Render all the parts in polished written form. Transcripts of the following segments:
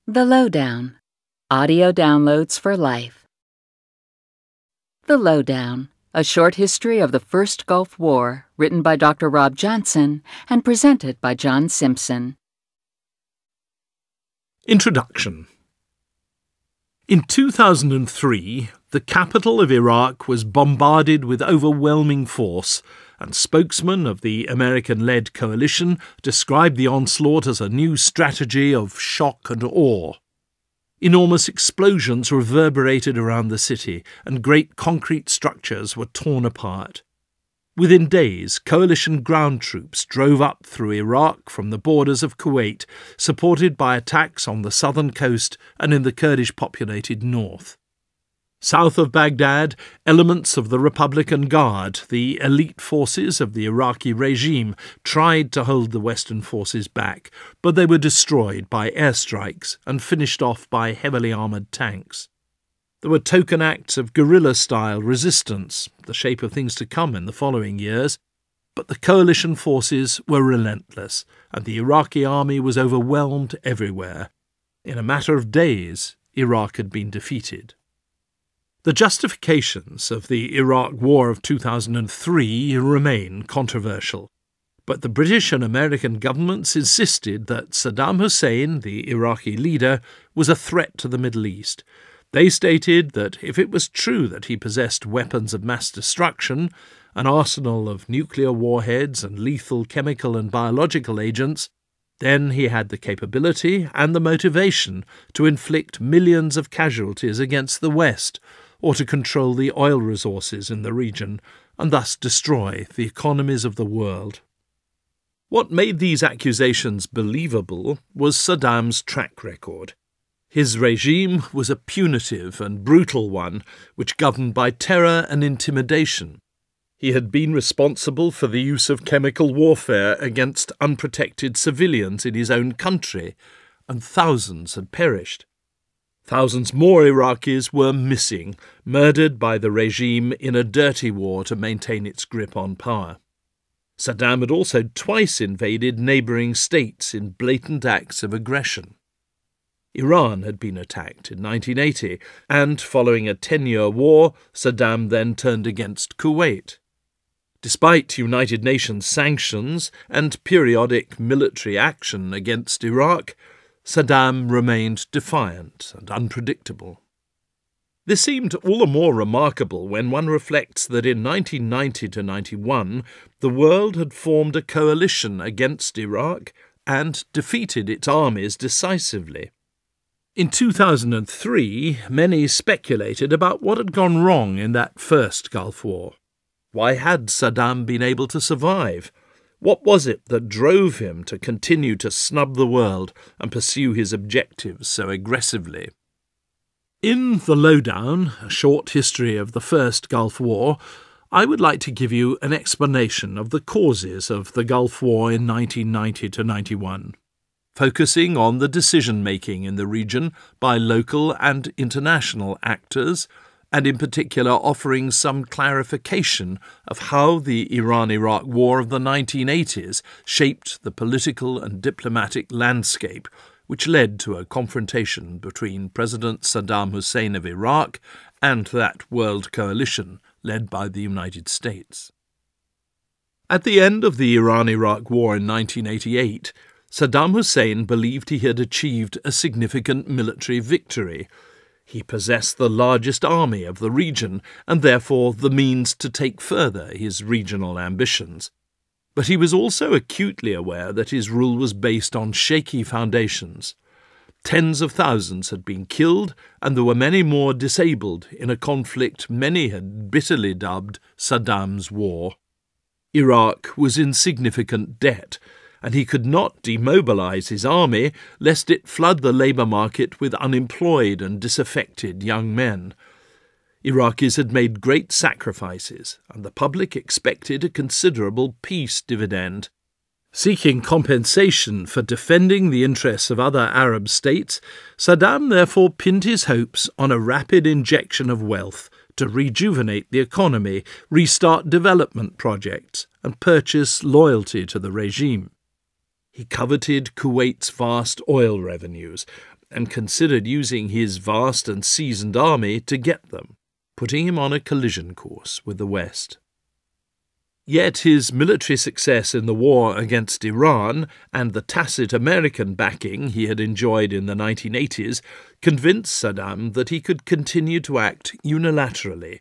The Lowdown. Audio downloads for life. The Lowdown, a short history of the First Gulf War, written by Dr. Rob Johnson and presented by John Simpson. Introduction. In 2003, the capital of Iraq was bombarded with overwhelming force, and spokesmen of the American-led coalition described the onslaught as a new strategy of shock and awe. Enormous explosions reverberated around the city, and great concrete structures were torn apart. Within days, coalition ground troops drove up through Iraq from the borders of Kuwait, supported by attacks on the southern coast and in the Kurdish-populated north. South of Baghdad, elements of the Republican Guard, the elite forces of the Iraqi regime, tried to hold the Western forces back, but they were destroyed by airstrikes and finished off by heavily armoured tanks. There were token acts of guerrilla-style resistance, the shape of things to come in the following years, but the coalition forces were relentless, and the Iraqi army was overwhelmed everywhere. In a matter of days, Iraq had been defeated. The justifications of the Iraq War of 2003 remain controversial, but the British and American governments insisted that Saddam Hussein, the Iraqi leader, was a threat to the Middle East. They stated that if it was true that he possessed weapons of mass destruction, an arsenal of nuclear warheads and lethal chemical and biological agents, then he had the capability and the motivation to inflict millions of casualties against the West, or to control the oil resources in the region, and thus destroy the economies of the world. What made these accusations believable was Saddam's track record. His regime was a punitive and brutal one, which governed by terror and intimidation. He had been responsible for the use of chemical warfare against unprotected civilians in his own country, and thousands had perished. Thousands more Iraqis were missing, murdered by the regime in a dirty war to maintain its grip on power. Saddam had also twice invaded neighbouring states in blatant acts of aggression. Iran had been attacked in 1980, and following a 10-year war, Saddam then turned against Kuwait. Despite United Nations sanctions and periodic military action against Iraq, Saddam remained defiant and unpredictable. This seemed all the more remarkable when one reflects that in 1990 to 91 the world had formed a coalition against Iraq and defeated its armies decisively. In 2003, many speculated about what had gone wrong in that first Gulf War. Why had Saddam been able to survive? What was it that drove him to continue to snub the world and pursue his objectives so aggressively? In The Lowdown, a short history of the First Gulf War, I would like to give you an explanation of the causes of the Gulf War in 1990 to 91, focusing on the decision-making in the region by local and international actors, and in particular offering some clarification of how the Iran-Iraq War of the 1980s shaped the political and diplomatic landscape, which led to a confrontation between President Saddam Hussein of Iraq and that world coalition led by the United States. At the end of the Iran-Iraq War in 1988, Saddam Hussein believed he had achieved a significant military victory. He possessed the largest army of the region and therefore the means to take further his regional ambitions. But he was also acutely aware that his rule was based on shaky foundations. Tens of thousands had been killed, and there were many more disabled in a conflict many had bitterly dubbed Saddam's War. Iraq was in significant debt, and he could not demobilize his army lest it flood the labour market with unemployed and disaffected young men. Iraqis had made great sacrifices, and the public expected a considerable peace dividend. Seeking compensation for defending the interests of other Arab states, Saddam therefore pinned his hopes on a rapid injection of wealth to rejuvenate the economy, restart development projects, and purchase loyalty to the regime. He coveted Kuwait's vast oil revenues, and considered using his vast and seasoned army to get them, putting him on a collision course with the West. Yet his military success in the war against Iran and the tacit American backing he had enjoyed in the 1980s convinced Saddam that he could continue to act unilaterally.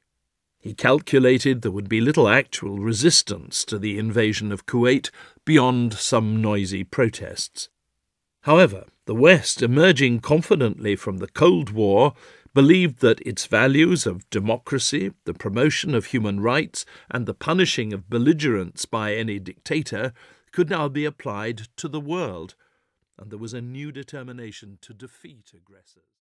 He calculated there would be little actual resistance to the invasion of Kuwait beyond some noisy protests. However, the West, emerging confidently from the Cold War, believed that its values of democracy, the promotion of human rights, and the punishing of belligerents by any dictator could now be applied to the world, and there was a new determination to defeat aggressors.